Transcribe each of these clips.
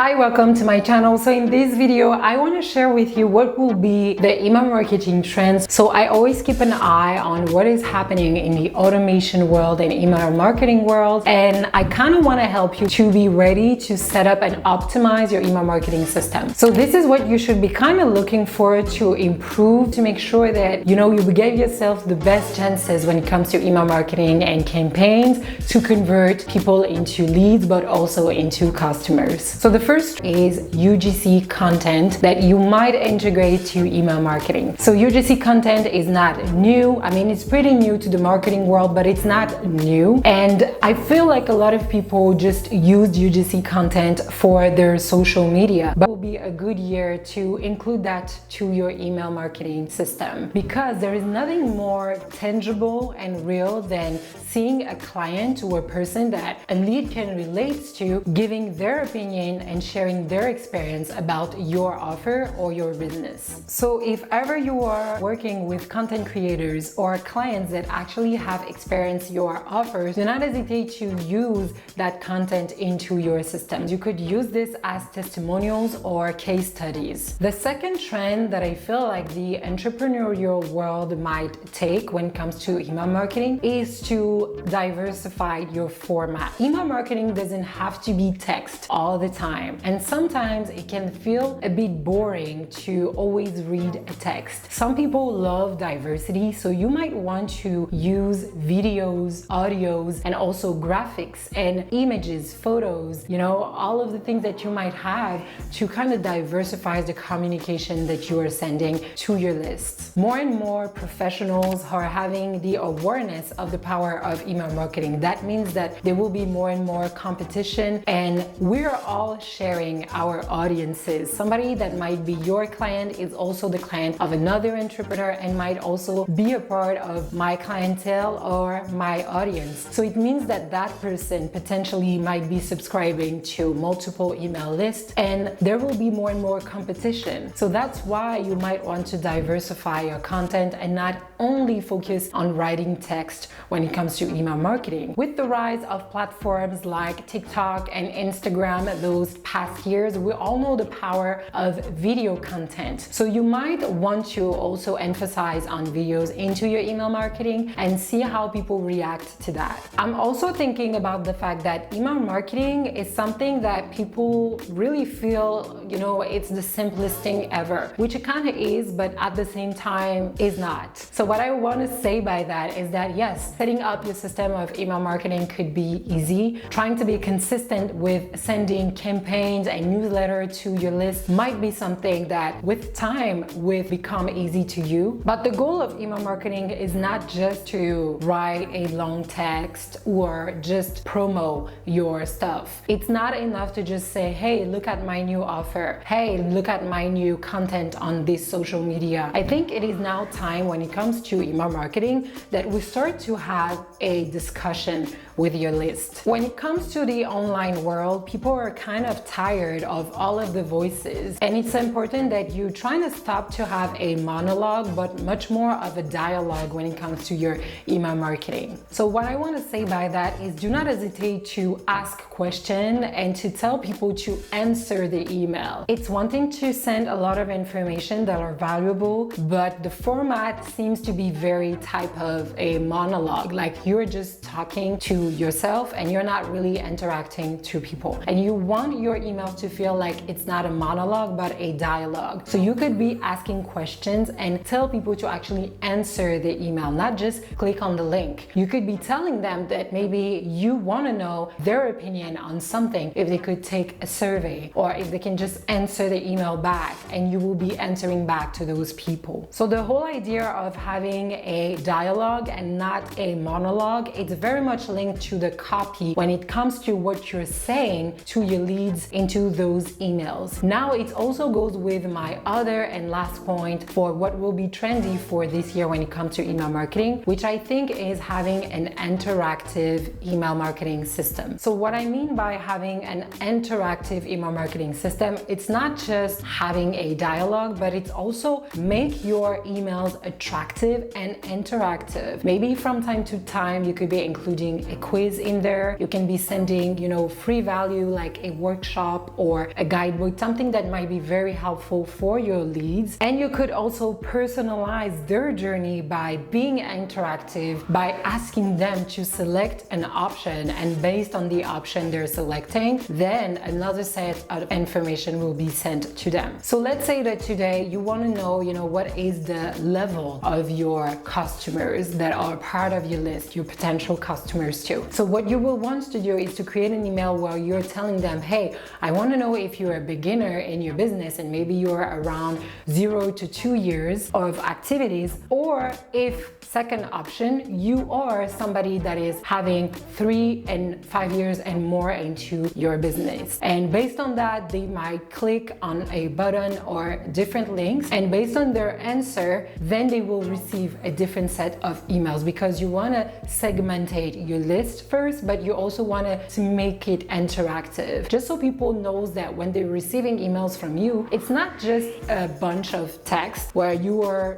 Hi, welcome to my channel. So in this video, I want to share with you what will be the email marketing trends. So I always keep an eye on what is happening in the automation world and email marketing world. And I kind of want to help you to be ready to set up and optimize your email marketing system. So this is what you should be kind of looking for to improve, to make sure that, you give yourself the best chances when it comes to email marketing and campaigns to convert people into leads, but also into customers. So the first is UGC content that you might integrate to email marketing. So UGC content is not new. I mean, it's pretty new to the marketing world, but it's not new. And I feel like a lot of people just use UGC content for their social media, but it will be a good year to include that to your email marketing system, because there is nothing more tangible and real than seeing a client or a person that a lead can relate to, giving their opinion and sharing their experience about your offer or your business. So if ever you are working with content creators or clients that actually have experienced your offers, do not hesitate to use that content into your systems. You could use this as testimonials or case studies. The second trend that I feel like the entrepreneurial world might take when it comes to email marketing is to diversify your format. Email marketing doesn't have to be text all the time, and sometimes it can feel a bit boring to always read a text. Some people love diversity, so you might want to use videos, audios, and also graphics and images, photos, all of the things that you might have to kind of diversify the communication that you are sending to your lists. More and more professionals are having the awareness of the power of email marketing. That means that there will be more and more competition, and we're all sharing our audiences. Somebody that might be your client is also the client of another entrepreneur and might also be a part of my clientele or my audience. So it means that that person potentially might be subscribing to multiple email lists, and there will be more and more competition. So that's why you might want to diversify your content and not only focus on writing text when it comes to email marketing. With the rise of platforms like TikTok and Instagram those past years, we all know the power of video content. So you might want to also emphasize on videos into your email marketing and see how people react to that. I'm also thinking about the fact that email marketing is something that people really feel, it's the simplest thing ever, which it kind of is, but at the same time is not. So what I want to say by that is that yes, setting up your system of email marketing could be easy. Trying to be consistent with sending campaigns and newsletters to your list might be something that with time will become easy to you. But the goal of email marketing is not just to write a long text or just promo your stuff. It's not enough to just say, hey, look at my new offer. Hey, look at my new content on this social media. I think it is now time when it comes to email marketing that we start to have a discussion with your list. When it comes to the online world, people are kind of tired of all of the voices, and it's important that you try to stop to have a monologue, but much more of a dialogue when it comes to your email marketing. So what I want to say by that is do not hesitate to ask questions and to tell people to answer the email. It's one thing to send a lot of information that are valuable, but the format seems to be very type of a monologue, like you're just talking to yourself and you're not really interacting to people. And you want your email to feel like it's not a monologue but a dialogue. So you could be asking questions and tell people to actually answer the email, not just click on the link. You could be telling them that maybe you want to know their opinion on something, if they could take a survey or if they can just answer the email back, and you will be answering back to those people. So the whole idea of having a dialogue and not a monologue, it's very much linked to the copy when it comes to what you're saying to your leads into those emails. Now it also goes with my other and last point for what will be trendy for this year when it comes to email marketing, which I think is having an interactive email marketing system. So what I mean by having an interactive email marketing system, it's not just having a dialogue, but it's also make your emails attractive and interactive. Maybe from time to time you could be including a quiz in there. You can be sending, free value like a workshop workshop or a guidebook, something that might be very helpful for your leads. And you could also personalize their journey by being interactive, by asking them to select an option, and based on the option they're selecting, then another set of information will be sent to them. So let's say that today you want to know, what is the level of your customers that are part of your list, your potential customers too. So what you will want to do is to create an email where you're telling them, hey, I want to know if you're a beginner in your business and maybe you're around 0 to 2 years of activities, or if second option, you are somebody that is having 3 and 5 years and more into your business. And based on that, they might click on a button or different links, and based on their answer, then they will receive a different set of emails, because you want to segmentate your list first, but you also want to make it interactive, just so people knows that when they're receiving emails from you, it's not just a bunch of text where you are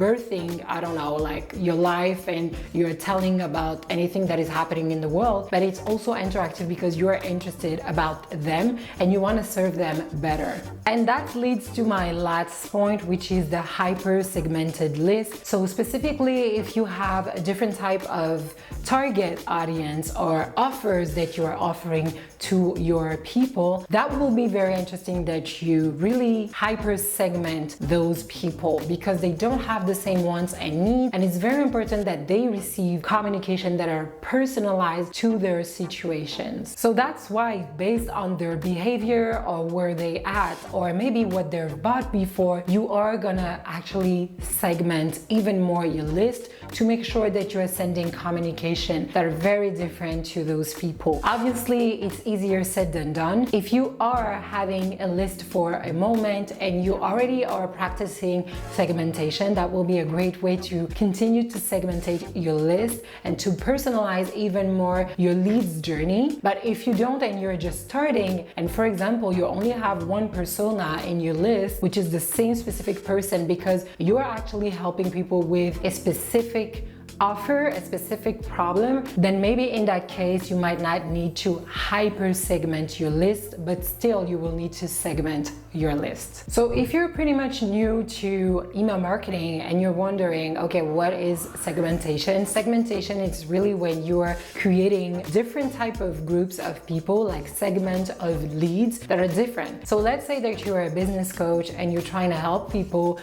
birthing, I don't know, like your life and you're telling about anything that is happening in the world, but it's also interactive because you are interested about them and you want to serve them better. And that leads to my last point, which is the hyper segmented list. So specifically, if you have a different type of target audience or offers that you are offering to your people, that will be very interesting that you really hyper segment those people, because they don't have the same wants and needs, and it's very important that they receive communication that are personalized to their situations. So that's why, based on their behavior or where they at, or maybe what they've bought before, you are gonna actually segment even more your list to make sure that you're sending communication that are very different to those people. Obviously, it's easier said than done. If you are having a list for a moment and you already are practicing segmentation, that will be a great way to continue to segmentate your list and to personalize even more your leads journey. But if you don't and you're just starting, and for example, you only have one persona in your list, which is the same specific person, because you're actually helping people with a specific offer, a specific problem, then maybe in that case you might not need to hyper segment your list, but still you will need to segment your list. So if you're pretty much new to email marketing and you're wondering, okay, what is segmentation? Segmentation is really when you're creating different type of groups of people, like segment of leads that are different. So let's say that you're a business coach and you're trying to help people,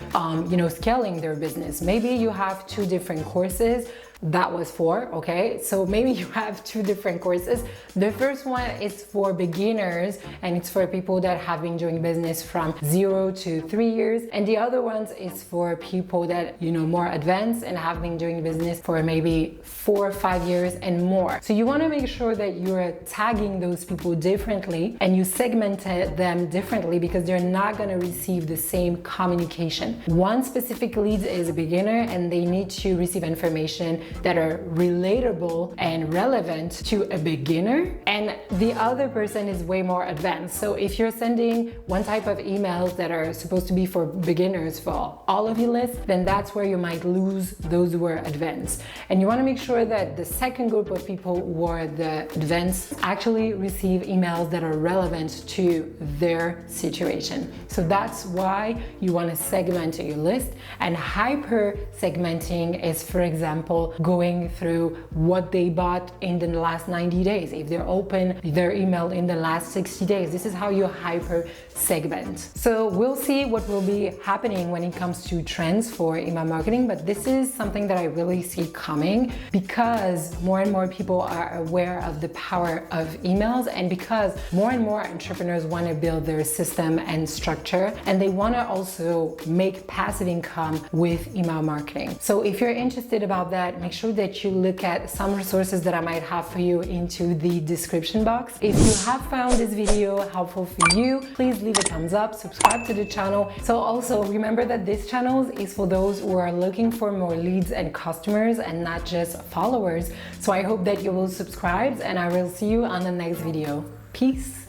scaling their business. Maybe you have 2 different courses. That was 4, okay? So maybe you have 2 different courses. The first one is for beginners and it's for people that have been doing business from 0 to 3 years. And the other ones is for people that, more advanced and have been doing business for maybe 4 or 5 years and more. So you wanna make sure that you're tagging those people differently and you segment them differently, because they're not gonna receive the same communication. One specific lead is a beginner and they need to receive information that are relatable and relevant to a beginner, and the other person is way more advanced. So if you're sending one type of emails that are supposed to be for beginners for all of your lists, then that's where you might lose those who are advanced. And you want to make sure that the second group of people who are the advanced actually receive emails that are relevant to their situation. So that's why you want to segment your list. And hyper segmenting is, for example, going through what they bought in the last 90 days. If they're open their email in the last 60 days, this is how you hyper segment. So we'll see what will be happening when it comes to trends for email marketing, but this is something that I really see coming because more and more people are aware of the power of emails, and because more and more entrepreneurs want to build their system and structure, and they want to also make passive income with email marketing. So if you're interested about that, make sure that you look at some resources that I might have for you into the description box. If you have found this video helpful for you, please leave a thumbs up, subscribe to the channel. So also remember that this channel is for those who are looking for more leads and customers and not just followers. So I hope that you will subscribe, and I will see you on the next video. Peace.